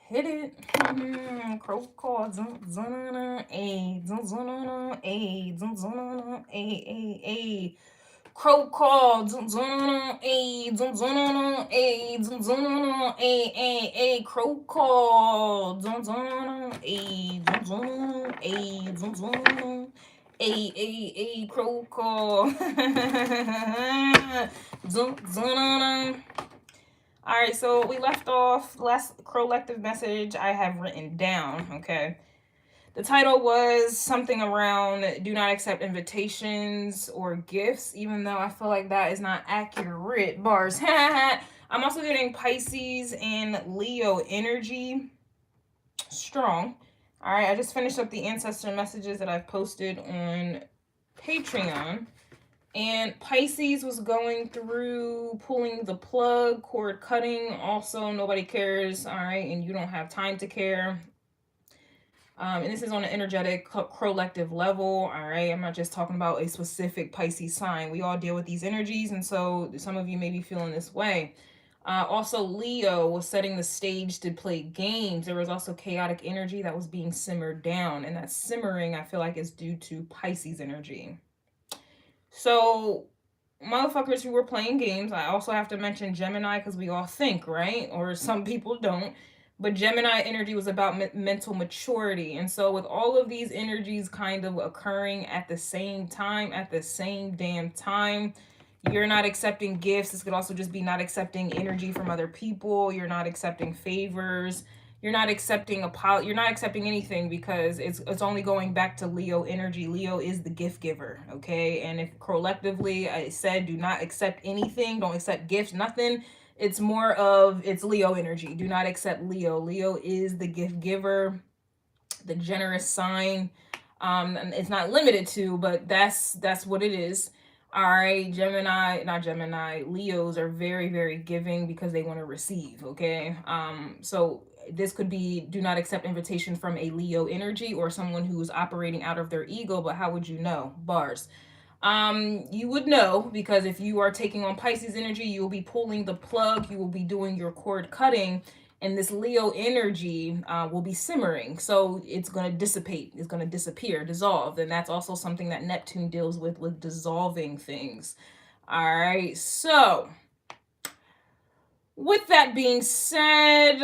Hit it. Crow call. A. Crow call. A. Crow call. A. Crow call. All right, so we left off last collective message I have written down, okay? The title was something around do not accept invitations or gifts, even though I feel like that is not accurate. Bars. I'm also getting Pisces and Leo energy strong. All right, I just finished up the ancestor messages that I've posted on Patreon. And Pisces was going through pulling the plug, cord cutting. Also, nobody cares, all right? And you don't have time to care. And this is on an energetic collective level, all right? I'm not just talking about a specific Pisces sign. We all deal with these energies, and so some of you may be feeling this way. Also, Leo was setting the stage to play games. There was also chaotic energy that was being simmered down, and that simmering, I feel like, is due to Pisces energy. So, motherfuckers who were playing games, I also have to mention Gemini because we all think, right? Or some people don't. But Gemini energy was about mental maturity. And so with all of these energies kind of occurring at the same time, at the same damn time, you're not accepting gifts. This could also just be not accepting energy from other people. You're not accepting favors. You're not accepting you're not accepting anything because it's only going back to Leo energy. Leo is the gift giver, okay? And if collectively I said do not accept anything, don't accept gifts, nothing, it's more of it's Leo energy. Do not accept Leo. Leo is the gift giver, the generous sign. And it's not limited to, but that's what it is. All right, Leos are very, very giving because they want to receive, okay? So this could be do not accept invitation from a Leo energy or someone who is operating out of their ego, but how would you know? Bars. You would know because if you are taking on Pisces energy, you will be pulling the plug, you will be doing your cord cutting, and this Leo energy will be simmering. So it's going to dissipate, it's going to disappear, dissolve. And that's also something that Neptune deals with dissolving things. All right, so with that being said,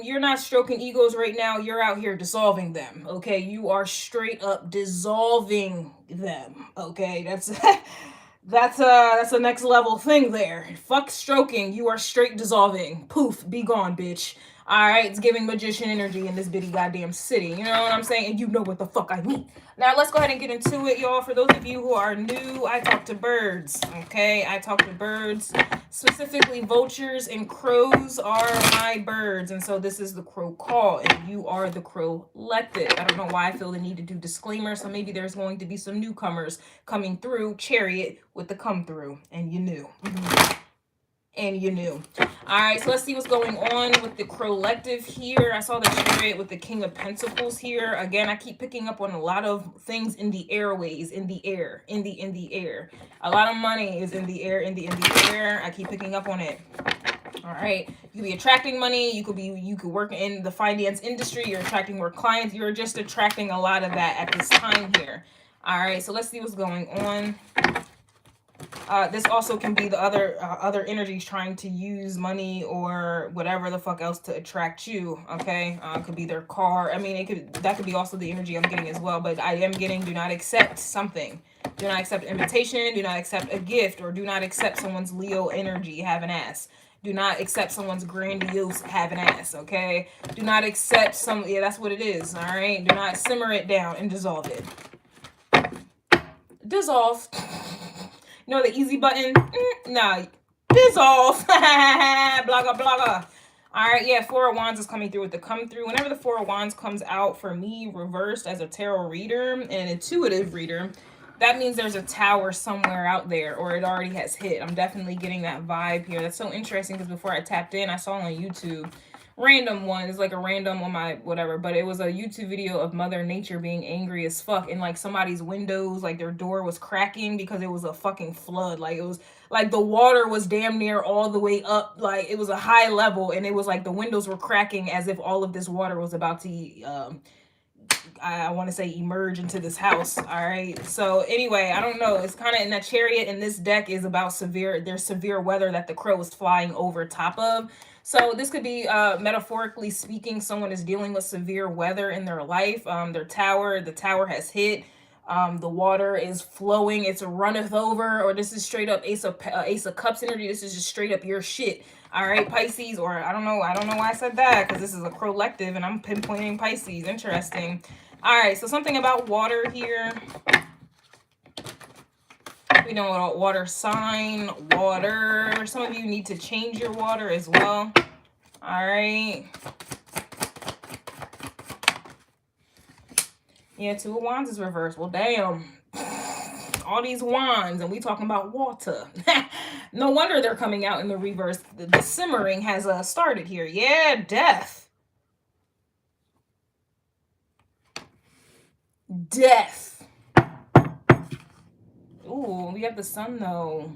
you're not stroking egos right now. You're out here dissolving them, okay? You are straight up dissolving them, okay? That's a next level thing there. Fuck stroking. You are straight dissolving. Poof, be gone, bitch. All right, it's giving magician energy in this bitty goddamn city. You know what I'm saying? And you know what the fuck I mean. Now, let's go ahead and get into it, y'all. For those of you who are new, I talk to birds, okay? I talk to birds. Specifically, vultures and crows are my birds. And so this is the crow call, and you are the crow collective. I don't know why I feel the need to do disclaimers, so maybe there's going to be some newcomers coming through. Chariot with the come through, and you knew. And you knew. All right, so let's see what's going on with the collective here. I saw the chariot with the King of Pentacles here. Again, I keep picking up on a lot of things in the airways, in the air, in the air. A lot of money is in the air, in the air. I keep picking up on it. All right, you could be attracting money. You could work in the finance industry. You're attracting more clients. You're just attracting a lot of that at this time here. All right, so let's see what's going on. This also can be the other energies trying to use money or whatever the fuck else to attract you. Okay, it could be their car. I mean, that could be also the energy I'm getting as well. But I am getting do not accept something. Do not accept an invitation. Do not accept a gift, or do not accept someone's Leo energy. Have an ass. Do not accept someone's grandiose have an ass. Okay. Do not accept yeah, that's what it is. All right. Do not simmer it down and dissolve it. Dissolve. You know the easy button? Nah, dissolve. Blogger, blogger. All right, yeah, Four of Wands is coming through with the come through. Whenever the Four of Wands comes out for me, reversed as a tarot reader and intuitive reader, that means there's a tower somewhere out there, or it already has hit. I'm definitely getting that vibe here. That's so interesting because before I tapped in, I saw on YouTube random one. It's like a random on my whatever, but it was a YouTube video of Mother Nature being angry as fuck, and like somebody's windows, like their door was cracking because it was a fucking flood. Like it was like the water was damn near all the way up, like it was a high level, and it was like the windows were cracking as if all of this water was about to I want to say emerge into this house. All right. So anyway, I don't know. It's kind of in that chariot, and this deck is about there's severe weather that the crow is flying over top of. So this could be metaphorically speaking, someone is dealing with severe weather in their life. The tower has hit. The water is flowing, it's runneth over, or this is straight up Ace of Cups energy. This is just straight up your shit. All right, Pisces, or I don't know why I said that, because this is a collective and I'm pinpointing Pisces. Interesting. All right, so something about water here. We know about water sign, water. Some of you need to change your water as well. All right. Yeah, 2 of Wands is reversed. Well, damn. All these wands, and we talking about water. No wonder they're coming out in the reverse. The simmering has started here. Yeah, death. Death. Ooh, we have the sun, though.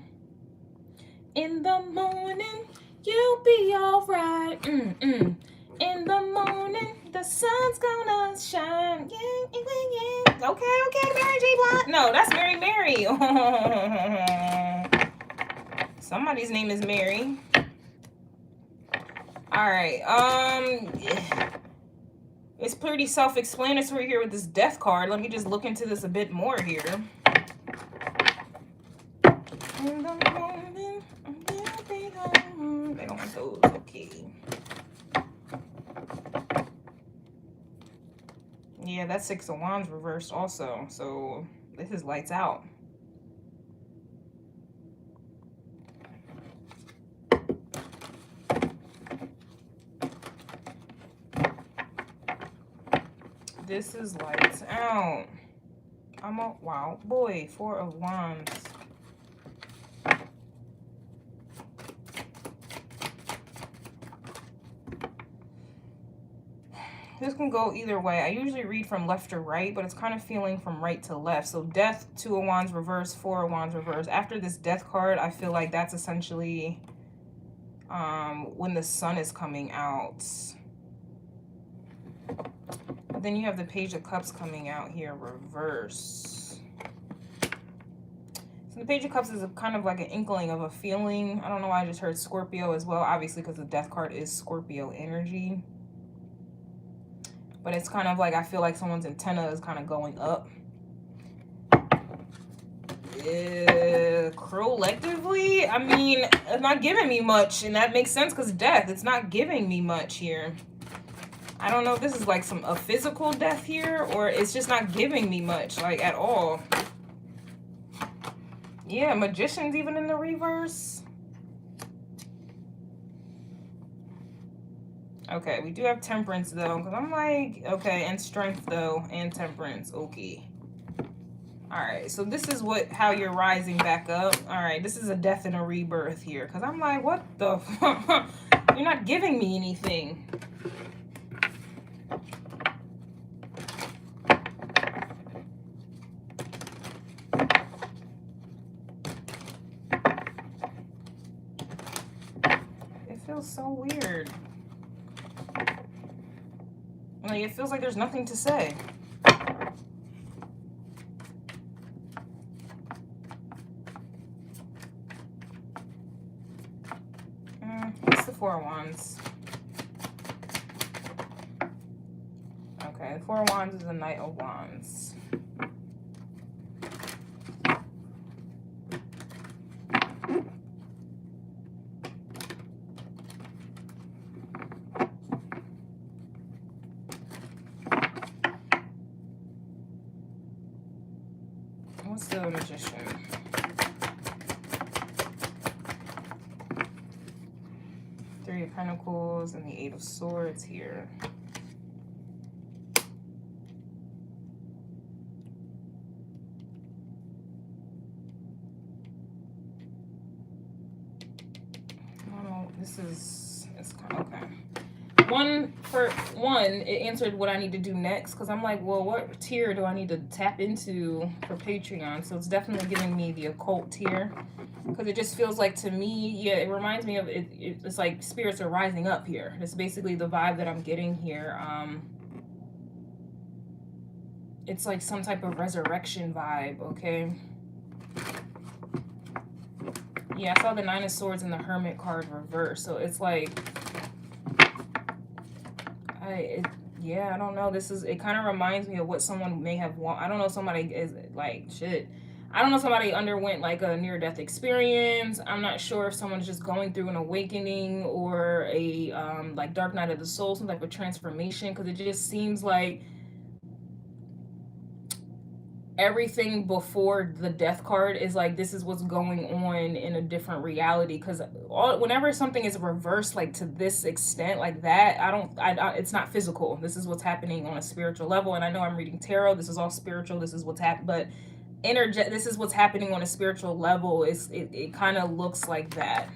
In the morning, you'll be all right. In the morning, the sun's gonna shine. Yeah. Okay, Mary J. Blige. No, that's Mary. Somebody's name is Mary. All right. It's pretty self-explanatory here with this death card. Let me just look into this a bit more here. In the morning, you'll be home. I don't want those. Okay. Yeah, that's 6 of Wands reversed also. So this is lights out. This is lights out. Wow, boy, 4 of Wands. This can go either way. I usually read from left to right, but it's kind of feeling from right to left. So death, 2 of Wands reverse, 4 of Wands reverse. After this death card, I feel like that's essentially when the sun is coming out. But then you have the Page of Cups coming out here, reverse. So the Page of Cups is kind of like an inkling of a feeling. I don't know why I just heard Scorpio as well, obviously because the death card is Scorpio energy. But it's kind of like, I feel like someone's antenna is kind of going up. Collectively, I mean, it's not giving me much. And that makes sense because death, it's not giving me much here. I don't know if this is like a physical death here, or it's just not giving me much, like at all. Yeah, Magician's even in the reverse. Okay, we do have Temperance, though, because I'm like, okay, and Strength, though, and Temperance, okay. All right, so this is how you're rising back up. All right, this is a death and a rebirth here, because I'm like, what the fuck? You're not giving me anything. It feels so weird. Like, it feels like there's nothing to say. It's the 4 of Wands. Okay, the 4 of Wands is the Knight of Wands. What's the Magician? Three of Pentacles and the 8 of Swords here. It's kind of okay. it answered what I need to do next, because I'm like, well, what tier do I need to tap into for Patreon? So it's definitely giving me the occult tier, because it just feels like, to me, yeah, it reminds me of it. It's like spirits are rising up here. It's basically the vibe that I'm getting here. It's like some type of resurrection vibe. Okay. Yeah, I saw the Nine of Swords and the Hermit card reversed. So it's like, yeah, I don't know. It kind of reminds me of what someone may have I don't know, somebody is like, shit. I don't know, somebody underwent like a near-death experience. I'm not sure if someone's just going through an awakening or a like dark night of the soul, some type of transformation, because it just seems like everything before the death card is like, this is what's going on in a different reality. Because whenever something is reversed like to this extent like that, it's not physical. This is what's happening on a spiritual level. And I know I'm reading tarot, this is all spiritual, this is what's happening, but this is what's happening on a spiritual level. It kind of looks like that,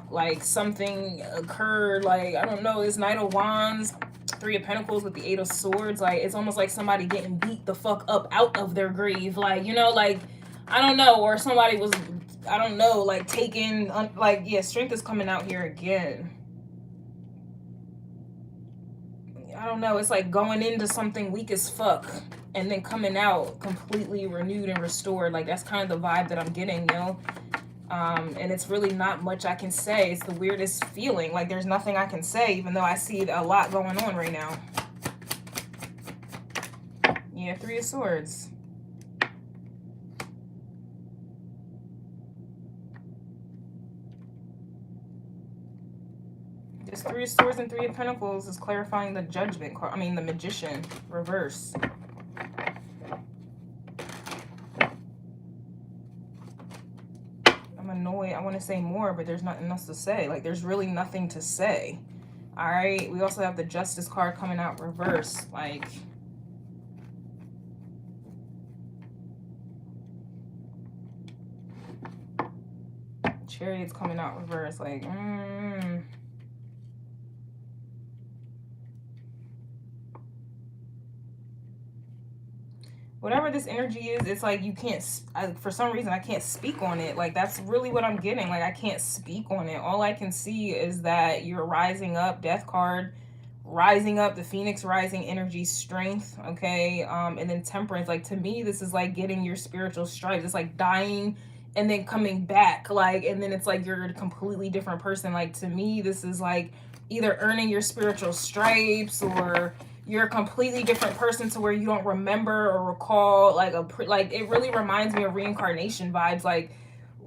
like something occurred, like, I don't know, this Knight of Wands, Three of Pentacles with the Eight of Swords, like, it's almost like somebody getting beat the fuck up out of their grave, like, you know, like, I don't know, or somebody was, I don't know, like, taken, like, yeah, strength is coming out here again. I don't know, it's like going into something weak as fuck and then coming out completely renewed and restored. Like, that's kind of the vibe that I'm getting, you know. And it's really not much I can say. It's the weirdest feeling. Like, there's nothing I can say, even though I see a lot going on right now. Yeah, Three of Swords. This Three of Swords and Three of Pentacles is clarifying the Judgment card. I mean, the Magician reverse. I'm annoyed. I want to say more, but there's nothing else to say. Like, there's really nothing to say. All right. We also have the Justice card coming out reverse. Like, Chariot's coming out reverse. Like, whatever this energy is, it's like you can't, for some reason, I can't speak on it. Like, that's really what I'm getting. Like, I can't speak on it. All I can see is that you're rising up, Death card, rising up, the Phoenix rising energy, strength, okay? And then Temperance. Like, to me, this is like getting your spiritual stripes. It's like dying and then coming back. Like, and then it's like you're a completely different person. Like, to me, this is like either earning your spiritual stripes, or you're a completely different person to where you don't remember or recall, like it really reminds me of reincarnation vibes. Like,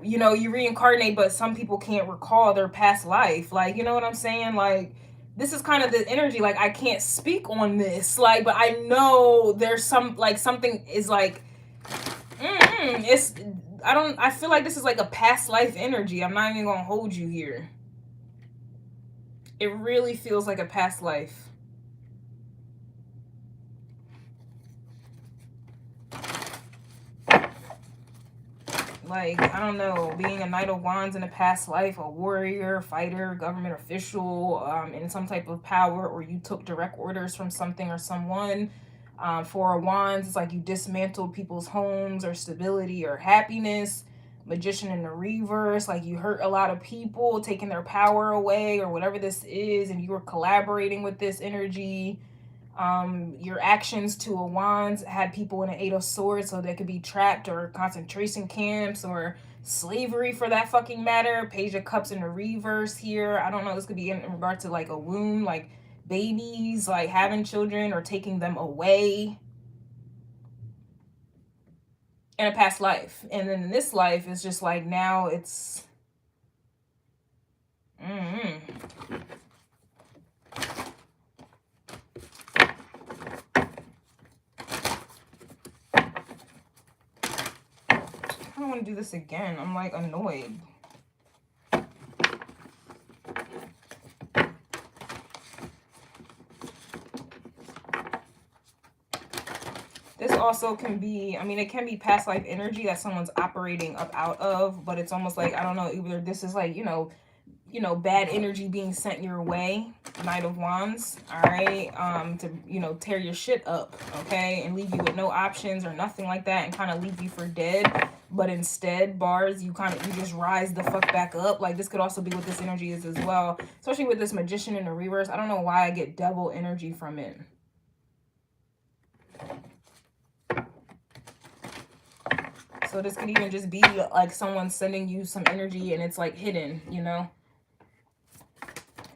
you know, you reincarnate, but some people can't recall their past life. Like, you know what I'm saying? Like, this is kind of the energy. Like, I can't speak on this, like, but I know there's some, like, something is like, I feel like this is like a past life energy. I'm not even gonna hold you here. It really feels like a past life. Like, I don't know, being a Knight of Wands in a past life, a warrior, fighter, government official, in some type of power, or you took direct orders from something or someone. Four of Wands, it's like you dismantled people's homes or stability or happiness. Magician in the reverse, like you hurt a lot of people, taking their power away or whatever this is, and you were collaborating with this energy. Your actions, Two of Wands, had people in an Eight of Swords, so they could be trapped or concentration camps or slavery for that fucking matter. Page of Cups in the reverse here. I don't know, this could be in regard to like a womb, like babies, like having children or taking them away in a past life. And then in this life, it's just like, now it's I don't want to do this again. I'm like annoyed. This also can be, I mean, it can be past life energy that someone's operating up out of, but it's almost like, I don't know, either this is like, you know, bad energy being sent your way. Knight of Wands, all right, to, you know, tear your shit up, okay, and leave you with no options or nothing like that, and kind of leave you for dead. But instead, bars, you just rise the fuck back up. Like, this could also be what this energy is as well, especially with this Magician in the reverse. I don't know why I get devil energy from it. So this could even just be like someone sending you some energy and it's like hidden, you know?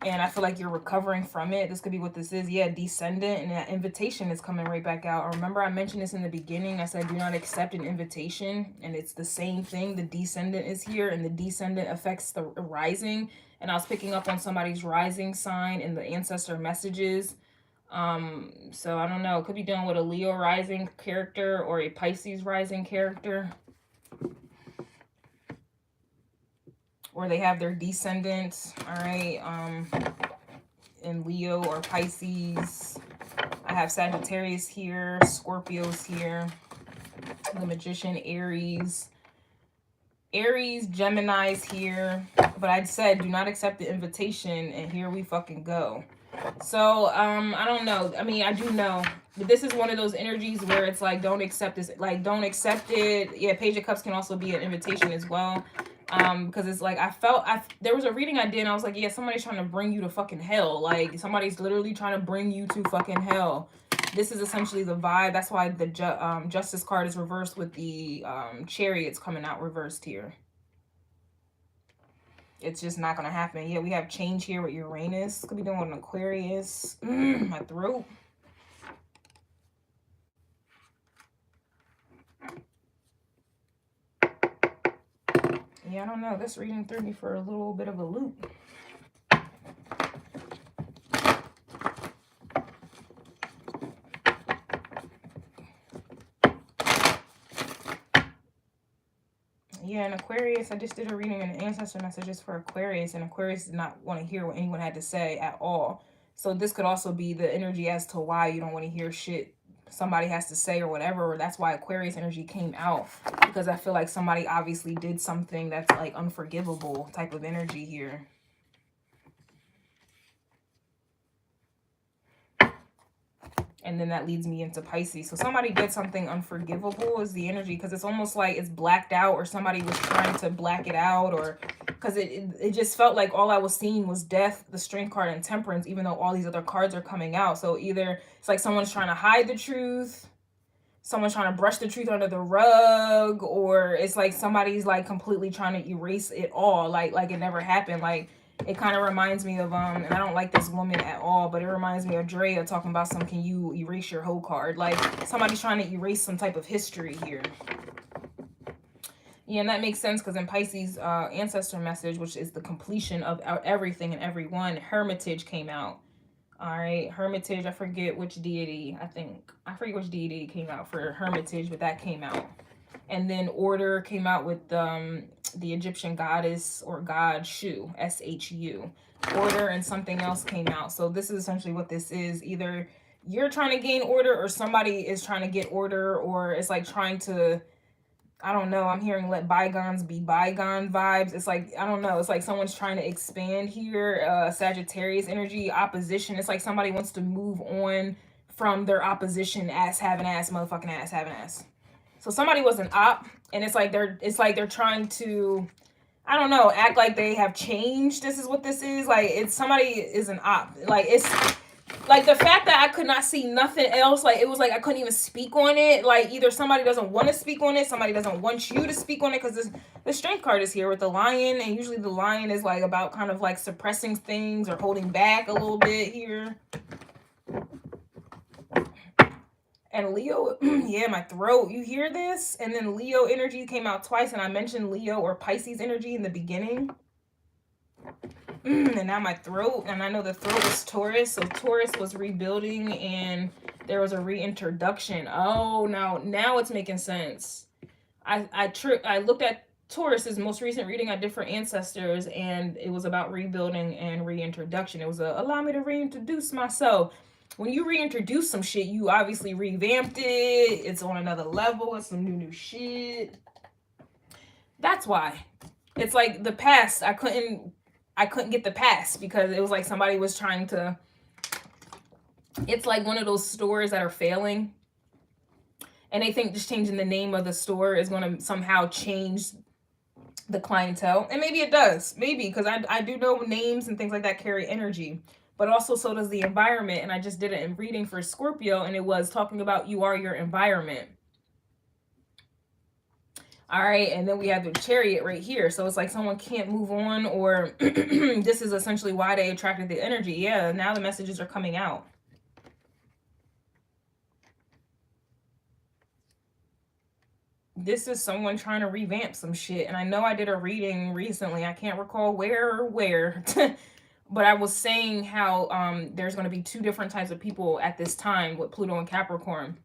And I feel like you're recovering from it. This could be what this is. Yeah, descendant, and that invitation is coming right back out. Remember, I mentioned this in the beginning. I said, do not accept an invitation. And it's the same thing. The descendant is here, and the descendant affects the rising. And I was picking up on somebody's rising sign in the ancestor messages. So I don't know. It could be dealing with a Leo rising character or a Pisces rising character. Or they have their descendants, all right, in Leo or Pisces. I have Sagittarius here, Scorpios here, the Magician, Aries, Gemini's here. But I said, do not accept the invitation, and here we fucking go. So, I don't know. I mean, I do know. But this is one of those energies where it's like, don't accept this. Like, don't accept it. Yeah, Page of Cups can also be an invitation as well. Because it's like, there was a reading I did, and I was like, yeah, somebody's trying to bring you to fucking hell. Like, somebody's literally trying to bring you to fucking hell. This is essentially the vibe. That's why the Justice card is reversed with the Chariots coming out reversed here. It's just not going to happen. Yeah, we have change here with Uranus. Could be doing an Aquarius. My throat. Yeah, I don't know. This reading threw me for a little bit of a loop. Yeah, and Aquarius, I just did a reading in ancestor messages for Aquarius, and Aquarius did not want to hear what anyone had to say at all. So this could also be the energy as to why you don't want to hear shit somebody has to say or whatever. Or that's why Aquarius energy came out, because I feel like somebody obviously did something that's like unforgivable type of energy here. And then that leads me into Pisces. So somebody did something unforgivable is the energy, because it's almost like it's blacked out, or somebody was trying to black it out, or because it just felt like all I was seeing was death, the Strength card, and Temperance, even though all these other cards are coming out. So either it's like someone's trying to hide the truth, someone's trying to brush the truth under the rug, or it's like somebody's like completely trying to erase it all, like it never happened. Like, it kind of reminds me of, and I don't like this woman at all, but it reminds me of Drea talking about some, can you erase your whole card? Like, somebody's trying to erase some type of history here. Yeah, and that makes sense, because in Pisces ancestor message, which is the completion of everything and everyone, Hermitage came out. All right, Hermitage, I forget which deity. I forget which deity came out for Hermitage, but that came out. And then Order came out with the Egyptian goddess or god Shu, S-H-U. Order and something else came out. So this is essentially what this is. Either you're trying to gain order, or somebody is trying to get order, or it's like trying to, I don't know, I'm hearing let bygones be bygone vibes. It's like, I don't know, it's like someone's trying to expand here. Sagittarius energy, opposition. It's like somebody wants to move on from their opposition, ass having ass, motherfucking ass having ass. So somebody was an op, and it's like they're trying to, I don't know, act like they have changed. This is what this is. Like, it's somebody is an op. Like, it's like the fact that I could not see nothing else. Like, it was like I couldn't even speak on it. Like, either somebody doesn't want to speak on it, somebody doesn't want you to speak on it, because the Strength card is here with the Lion, and usually the Lion is like about kind of like suppressing things or holding back a little bit here. And Leo, yeah, my throat, you hear this? And then Leo energy came out twice, and I mentioned Leo or Pisces energy in the beginning. And now my throat, and I know the throat is Taurus, so Taurus was rebuilding, and there was a reintroduction. Oh, now it's making sense. I looked at Taurus's most recent reading on different ancestors, and it was about rebuilding and reintroduction. It was allow me to reintroduce myself. When you reintroduce some shit, you obviously revamped it. It's on another level. It's some new shit. That's why. It's like the past. I I couldn't get the pass because it was like somebody was trying to, it's like one of those stores that are failing. And they think just changing the name of the store is going to somehow change the clientele. And maybe it does. Maybe, because I do know names and things like that carry energy. But also so does the environment. And I just did it in reading for Scorpio. And it was talking about you are your environment. All right. And then we have the Chariot right here. So it's like someone can't move on, or this is essentially why they attracted the energy. Yeah. Now the messages are coming out. This is someone trying to revamp some shit. And I know I did a reading recently. I can't recall where, but I was saying how there's going to be 2 different types of people at this time with Pluto and Capricorn.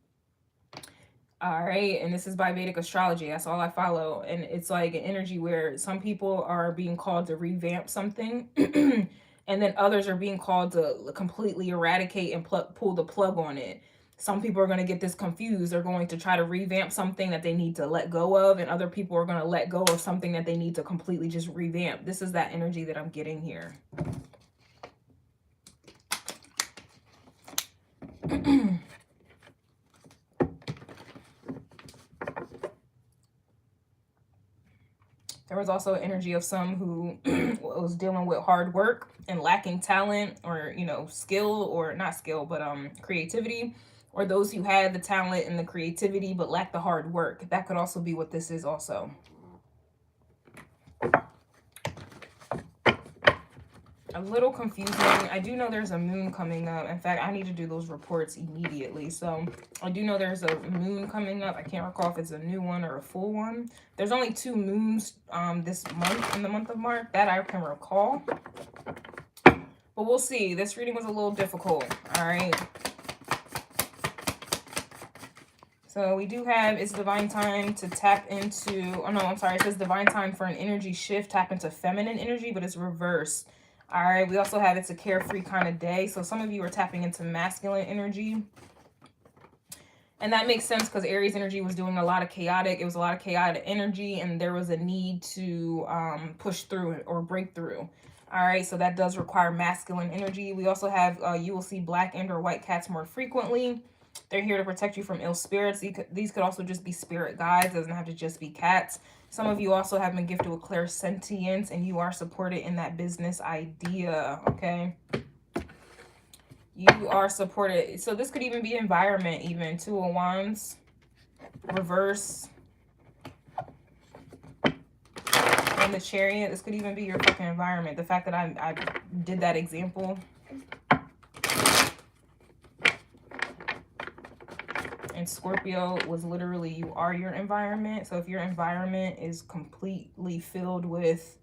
All right. And this is by Vedic astrology. That's all I follow. And it's like an energy where some people are being called to revamp something. And then others are being called to completely eradicate and pull the plug on it. Some people are going to get this confused. They're going to try to revamp something that they need to let go of. And other people are going to let go of something that they need to completely just revamp. This is that energy that I'm getting here. There was also an energy of some who was dealing with hard work and lacking talent, or, you know, skill, or not skill, but creativity. Or those who had the talent and the creativity but lacked the hard work. That could also be what this is also. A little confusing. I do know there's a moon coming up. In fact, I need to do those reports immediately. So I do know there's a moon coming up. I can't recall if it's a new one or a full one. There's only 2 moons this month, in the month of March, that I can recall. But we'll see. This reading was a little difficult. All right. So we do have, it's divine time to tap into, oh no, I'm sorry. It says divine time for an energy shift, tap into feminine energy, but it's reversed. All right. We also have, it's a carefree kind of day. So some of you are tapping into masculine energy. And that makes sense because Aries energy was doing a lot of chaotic. It was a lot of chaotic energy, and there was a need to push through it or break through. All right. So that does require masculine energy. We also have, you will see black and or white cats more frequently. They're here to protect you from ill spirits. These could also just be spirit guides. It doesn't have to just be cats. Some of you also have been gifted with clairsentience, and you are supported in that business idea, okay? You are supported. So this could even be environment, even. 2 of Wands, reverse. And the Chariot, this could even be your fucking environment. The fact that I did that example. And Scorpio was literally, you are your environment. So if your environment is completely filled with,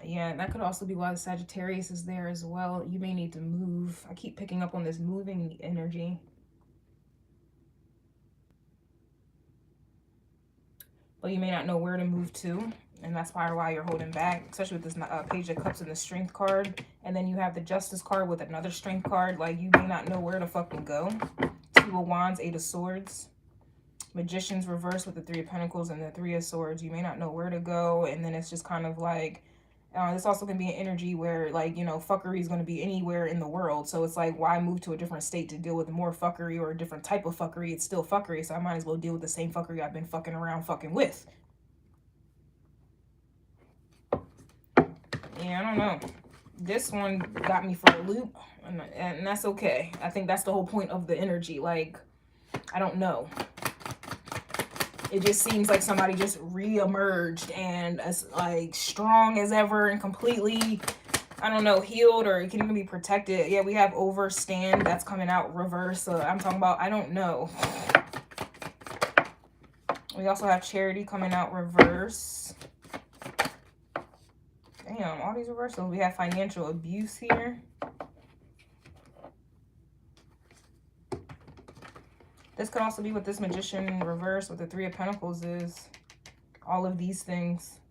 yeah, that could also be why the Sagittarius is there as well. You may need to move. I keep picking up on this moving energy. But you may not know where to move to. And that's probably why you're holding back, especially with this Page of Cups and the Strength card. And then you have the Justice card with another Strength card. Like, you may not know where to fucking go. 2 of Wands, 8 of Swords. Magician's reverse with the 3 of Pentacles and the 3 of Swords. You may not know where to go. And then it's just kind of like, this also can be an energy where, like, you know, fuckery is going to be anywhere in the world. So it's like, why move to a different state to deal with more fuckery or a different type of fuckery? It's still fuckery. So I might as well deal with the same fuckery I've been fucking around fucking with. Yeah, I don't know. This one got me for a loop, and that's okay. I think that's the whole point of the energy. Like, I don't know. It just seems like somebody just re-emerged and as like strong as ever and completely, I don't know, healed, or it can even be protected. Yeah, we have overstand that's coming out reverse. So I'm talking about, I don't know. We also have charity coming out reverse. Damn, all these reversals. We have financial abuse here. This could also be what this Magician in reverse with the 3 of Pentacles is. All of these things.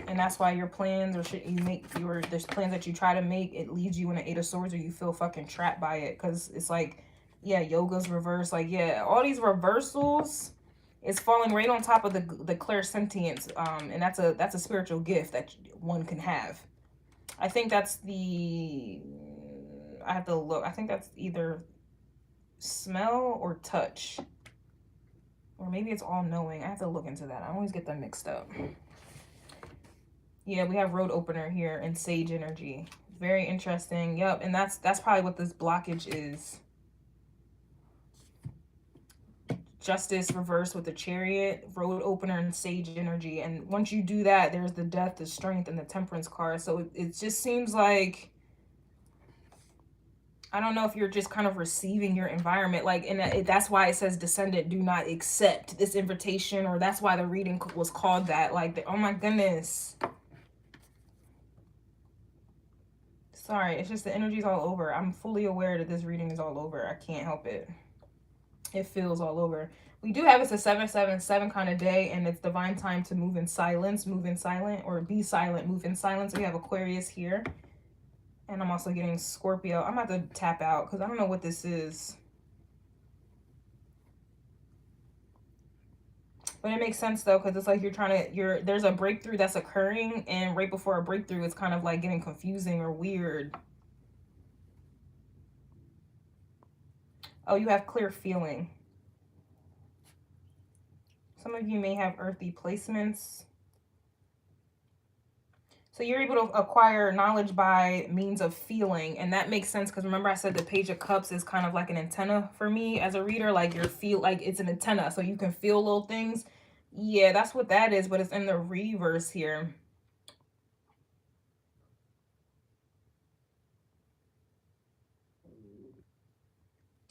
And that's why your plans or shit you make, there's plans that you try to make, it leads you in an 8 of Swords, or you feel fucking trapped by it. Because it's like, yeah, yoga's reverse. Like, yeah, all these reversals It's falling right on top of the clairsentience, and that's a spiritual gift that one can have. I think that's the, I have to look. I think that's either smell or touch, or maybe it's all knowing. I have to look into that. I always get them mixed up. Yeah, we have road opener here and sage energy. Very interesting. Yep, and that's probably what this blockage is. Justice reversed with the chariot, road opener, and sage energy. And once you do that, there's the death, the strength, and the temperance card. So it just seems like, I don't know if you're just kind of receiving your environment. Like, and that's why it says descendant, do not accept this invitation, or that's why the reading was called that. Like, oh my goodness. Sorry, it's just the energy's all over. I'm fully aware that this reading is all over. I can't help it. It feels all over. We do have, it's a 777 kind of day, and it's divine time to move in silence, move in silent, or be silent, move in silence. We have Aquarius here, and I'm also getting Scorpio. I'm about to tap out because I don't know what this is, but it makes sense though, because it's like you're trying to, there's a breakthrough that's occurring, and right before a breakthrough, it's kind of like getting confusing or weird. Oh, you have clear feeling. Some of you may have earthy placements. So you're able to acquire knowledge by means of feeling. And that makes sense because remember I said the Page of Cups is kind of like an antenna for me as a reader. Like like it's an antenna, so you can feel little things. Yeah, that's what that is, but it's in the reverse here.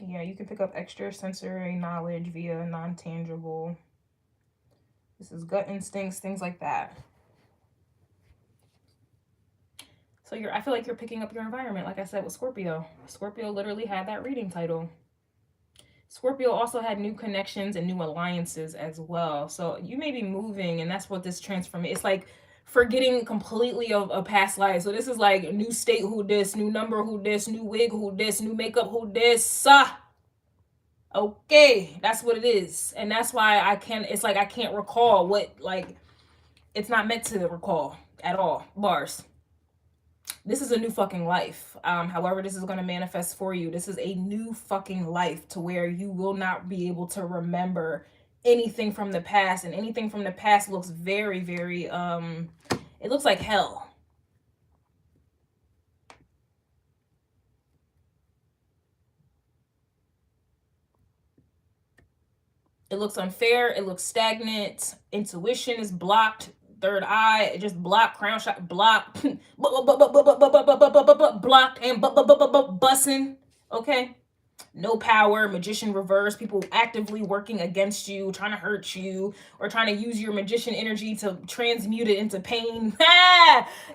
Yeah, you can pick up extrasensory knowledge via non-tangible. This is gut instincts, things like that. So I feel like you're picking up your environment, like I said with Scorpio. Scorpio literally had that reading title. Scorpio also had new connections and new alliances as well. So you may be moving, and that's what this transformation, it's like forgetting completely of past lives. So this is like new state, who this, new number, who this, new wig, who this, new makeup, who this. Okay, that's what it is. And that's why it's like I can't recall what, like, it's not meant to recall at all. Bars. This is a new fucking life. However this is going to manifest for you, this is a new fucking life to where you will not be able to remember anything from the past, and anything from the past looks very, very, it looks like hell. It looks unfair. It looks stagnant. Intuition is blocked. Third eye, just blocked. Crown shot, blocked. Blocked and bussing. Okay. No power. Magician reverse. People actively working against you, trying to hurt you, or trying to use your magician energy to transmute it into pain.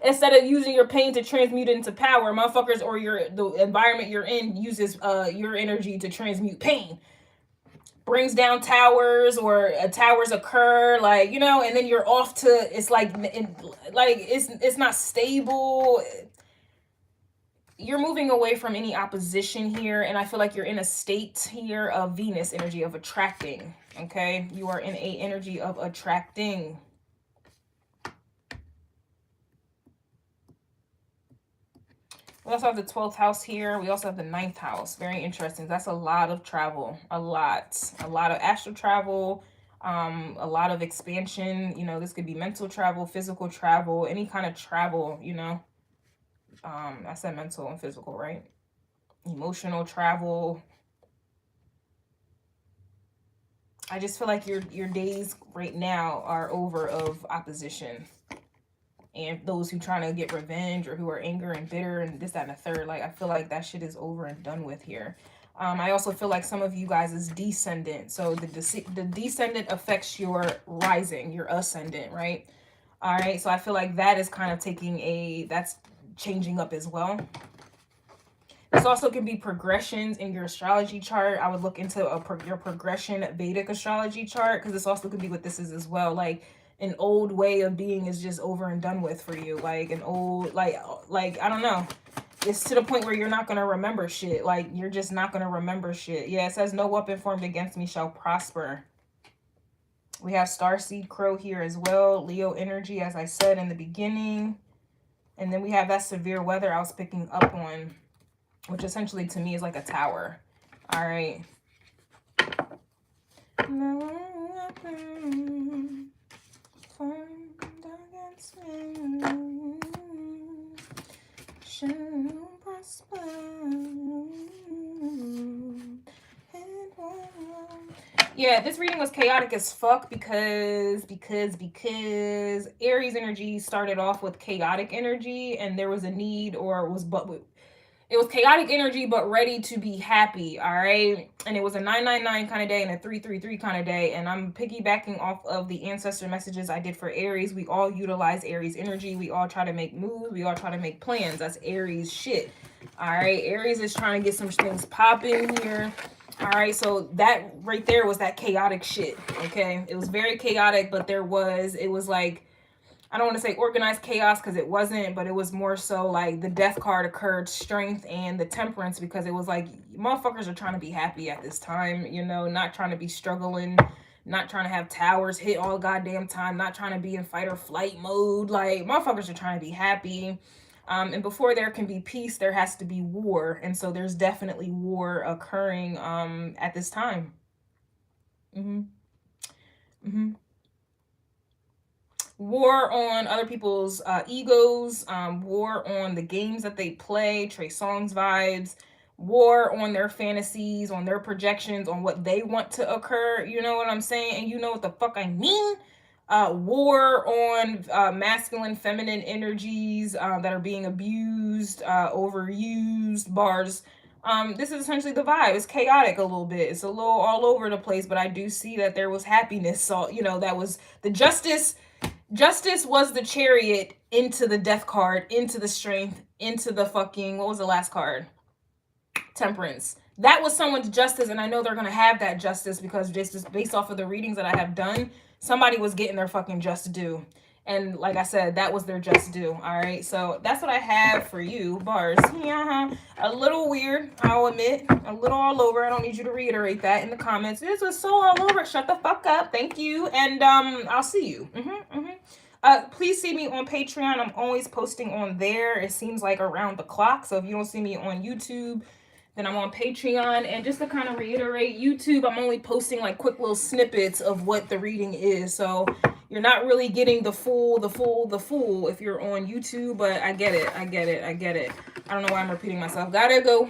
Instead of using your pain to transmute it into power, motherfuckers, or the environment you're in uses your energy to transmute pain. Brings down towers, or towers occur, like, you know, and then you're off to, it's like, it's not stable. You're moving away from any opposition here, and I feel like you're in a state here of Venus energy of attracting. Okay, you are in a energy of attracting. We also have the 12th house here. We also have the 9th house. Very interesting. That's a lot of travel. A lot of astral travel. A lot of expansion. You know, this could be mental travel, physical travel, any kind of travel, you know. I said mental and physical, right? Emotional travel. I just feel like your days right now are over of opposition. And those who trying to get revenge, or who are angry and bitter and this, that, and the third, like, I feel like that shit is over and done with here. I also feel like some of you guys is descendant. So the descendant affects your rising, your ascendant, right? All right. So I feel like that is kind of that's changing up as well. This also can be progressions in your astrology chart. I would look into your progression Vedic astrology chart, because this also could be what this is as well. Like, an old way of being is just over and done with for you. Like an old, like I don't know. It's to the point where you're not going to remember shit. Like, you're just not going to remember shit. Yeah, it says no weapon formed against me shall prosper. We have Starseed Crow here as well. Leo energy, as I said in the beginning. And then we have that severe weather I was picking up on, which essentially to me is like a tower. All right. Yeah, this reading was chaotic as fuck because Aries energy started off with chaotic energy, and there was a need, or it was chaotic energy but ready to be happy. All right, and it was a 999 kind of day and a 333 kind of day, and I'm piggybacking off of the ancestor messages I did for Aries. We all utilize Aries energy. We all try to make moves. We all try to make plans. That's Aries shit. All right, Aries is trying to get some things popping here. All right, so that right there was that chaotic shit. Okay, it was very chaotic, but it was like, I don't want to say organized chaos because it wasn't, but it was more so like the death card occurred, strength and the temperance, because it was like motherfuckers are trying to be happy at this time, you know, not trying to be struggling, not trying to have towers hit all goddamn time, not trying to be in fight or flight mode. Like motherfuckers are trying to be happy. And before there can be peace, there has to be war. And so there's definitely war occurring at this time. War on other people's egos, war on the games that they play, Trey Songz vibes, war on their fantasies, on their projections, on what they want to occur. You know what I'm saying? And you know what the fuck I mean? War on masculine, feminine energies that are being abused, overused, bars. This is essentially the vibe. It's chaotic a little bit. It's a little all over the place, but I do see that there was happiness. So, you know, that was the justice. Justice was the chariot into the death card, into the strength, into the fucking, what was the last card? Temperance. That was someone's justice, and I know they're going to have that justice because just based off of the readings that I have done, somebody was getting their fucking just due. And like I said, that was their just due. All right, so that's what I have for you, bars. Yeah, a little weird, I'll admit. A little all over. I don't need you to reiterate that in the comments. This was so all over. Shut the fuck up. Thank you. And I'll see you. Please see me on Patreon. I'm always posting on there. It seems like around the clock. So if you don't see me on YouTube, then I'm on Patreon. And just to kind of reiterate, YouTube, I'm only posting like quick little snippets of what the reading is. So you're not really getting the full if you're on YouTube, but I get it. I don't know why I'm repeating myself. Gotta go.